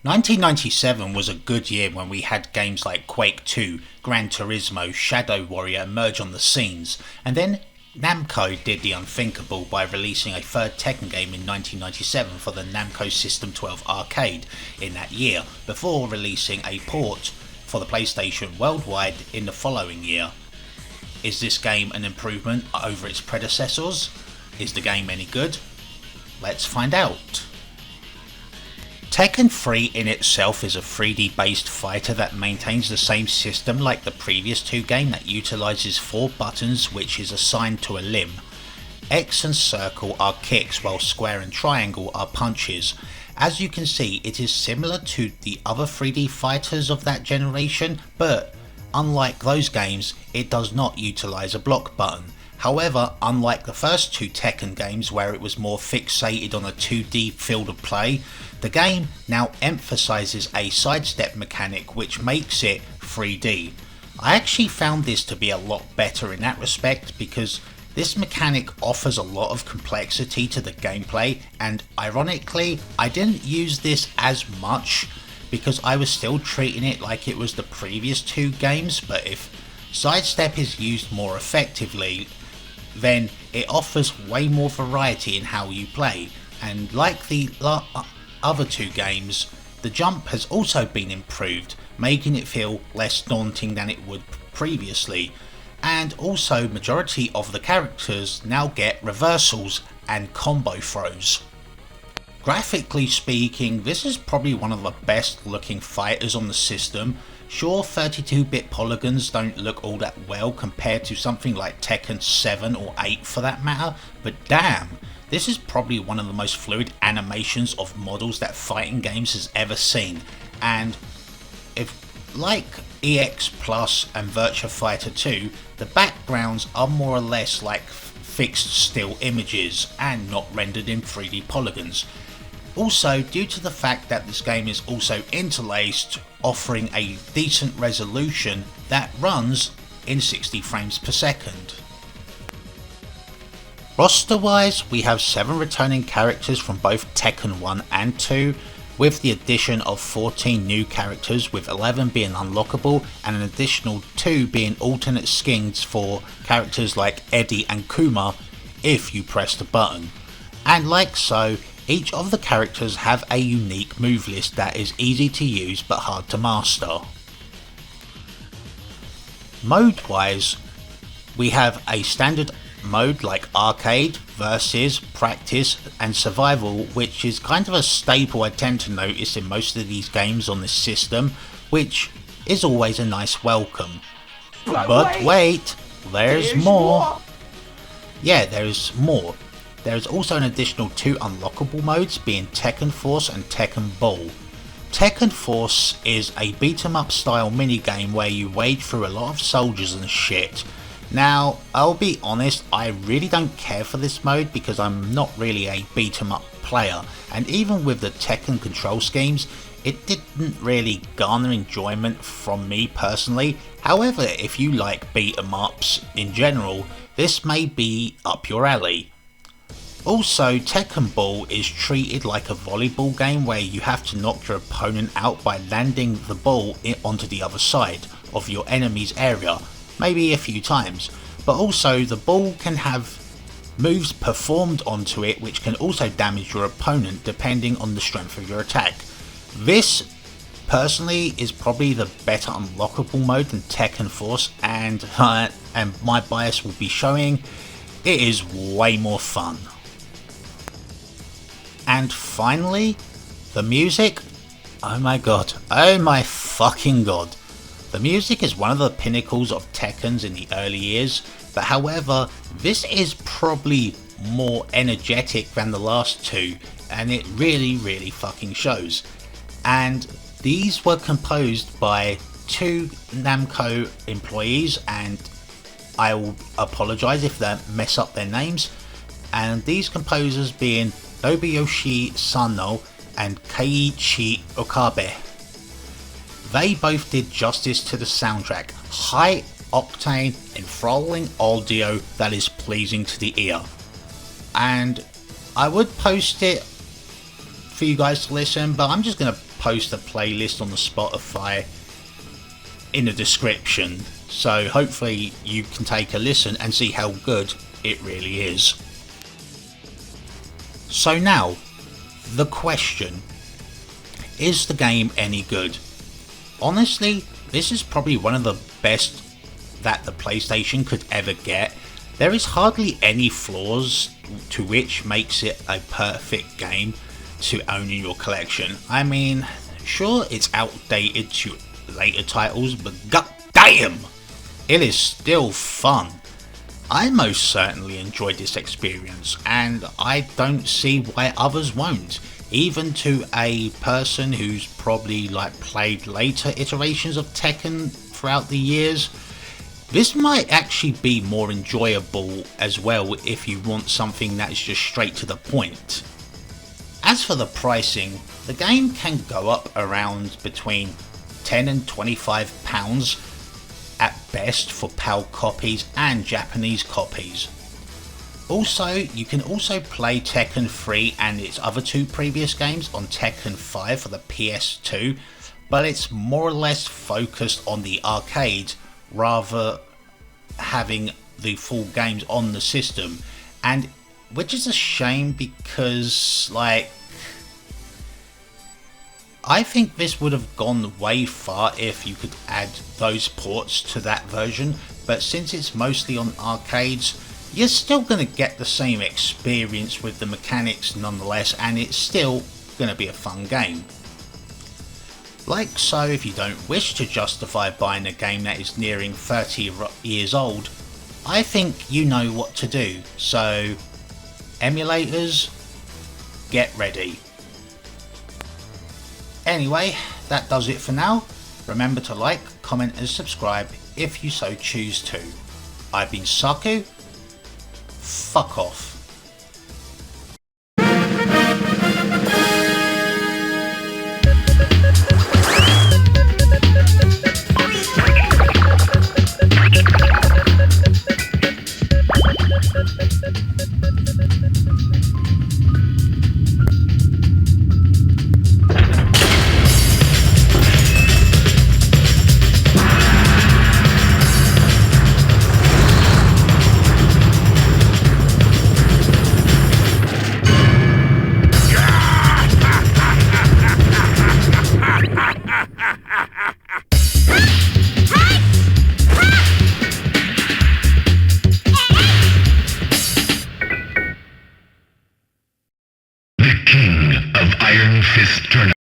1997 was a good year when we had games like Quake 2, Gran Turismo, Shadow Warrior emerge on the scenes, and then Namco did the unthinkable by releasing a third Tekken game in 1997 for the Namco System 12 arcade in that year, before releasing a port for the PlayStation worldwide in the following year. Is this game an improvement over its predecessors? Is the game any good? Let's find out. Tekken 3 in itself is a 3D based fighter that maintains the same system like the previous two games that utilises 4 buttons which is assigned to a limb. X and circle are kicks while square and triangle are punches. As you can see, it is similar to the other 3D fighters of that generation, but unlike those games, it does not utilise a block button. However, unlike the first two Tekken games where it was more fixated on a 2D field of play, the game now emphasises a sidestep mechanic which makes it 3D. I actually found this to be a lot better in that respect because this mechanic offers a lot of complexity to the gameplay, and ironically I didn't use this as much because I was still treating it like it was the previous two games, but if sidestep is used more effectively, then it offers way more variety in how you play, and like the other two games, the jump has also been improved, making it feel less daunting than it would previously, and also majority of the characters now get reversals and combo throws. Graphically speaking, this is probably one of the best looking fighters on the system. Sure, 32-bit polygons don't look all that well compared to something like Tekken 7 or 8 for that matter, but damn, this is probably one of the most fluid animations of models that fighting games has ever seen. And if, like EX Plus and Virtua Fighter 2, the backgrounds are more or less like fixed still images and not rendered in 3D polygons. Also, due to the fact that this game is also interlaced, offering a decent resolution that runs in 60 frames per second. Roster wise, we have 7 returning characters from both Tekken 1 and 2, with the addition of 14 new characters, with 11 being unlockable and an additional 2 being alternate skins for characters like Eddie and Kuma if you press the button. And like so, each of the characters have a unique move list that is easy to use but hard to master. Mode wise, we have a standard mode like arcade, versus, practice and survival, which is kind of a staple I tend to notice in most of these games on this system, which is always a nice welcome. But wait, there's more. Yeah, there's more. There is also an additional 2 unlockable modes, being Tekken Force and Tekken Ball. Tekken Force is a beat 'em up style minigame where you wade through a lot of soldiers and shit. Now, I'll be honest, I really don't care for this mode because I'm not really a beat 'em up player, and even with the Tekken control schemes, it didn't really garner enjoyment from me personally. However, if you like beat 'em ups in general, this may be up your alley. Also, Tekken Ball is treated like a volleyball game where you have to knock your opponent out by landing the ball onto the other side of your enemy's area, maybe a few times, but also the ball can have moves performed onto it which can also damage your opponent depending on the strength of your attack. This personally is probably the better unlockable mode than Tekken Force, and my bias will be showing, it is way more fun. And finally, the music. Oh my god, oh my fucking god. The music is one of the pinnacles of Tekken's in the early years, but however, this is probably more energetic than the last two, and it really fucking shows. And these were composed by 2 Namco employees, and I will apologise if they mess up their names, and these composers being Nobuyoshi Sano and Keiichi Okabe. They both did justice to the soundtrack, high octane, enthralling audio that is pleasing to the ear. And I would post it for you guys to listen, but I'm just going to post a playlist on the Spotify in the description, so hopefully you can take a listen and see how good it really is. So now, the question, is the game any good? Honestly, this is probably one of the best that the PlayStation could ever get. There is hardly any flaws to which makes it a perfect game to own in your collection. I mean, sure, it's outdated to later titles, but goddamn, it is still fun. I most certainly enjoyed this experience, and I don't see why others won't. Even to a person who's probably played later iterations of Tekken throughout the years, this might actually be more enjoyable as well if you want something that is just straight to the point. As for the pricing, the game can go up around between £10 and £25 at best for PAL copies and Japanese copies. Also, you can also play Tekken 3 and its other two previous games on Tekken 5 for the PS2, but it's more or less focused on the arcade rather having the full games on the system, and which is a shame because I think this would have gone way far if you could add those ports to that version, but since it's mostly on arcades, you're still going to get the same experience with the mechanics nonetheless, and it's still going to be a fun game. So, if you don't wish to justify buying a game that is nearing 30 years old, I think you know what to do. So, emulators, get ready. Anyway, that does it for now. Remember to like, comment and subscribe if you so choose to. I've been Saku. Fuck off. King of Iron Fist Tournament.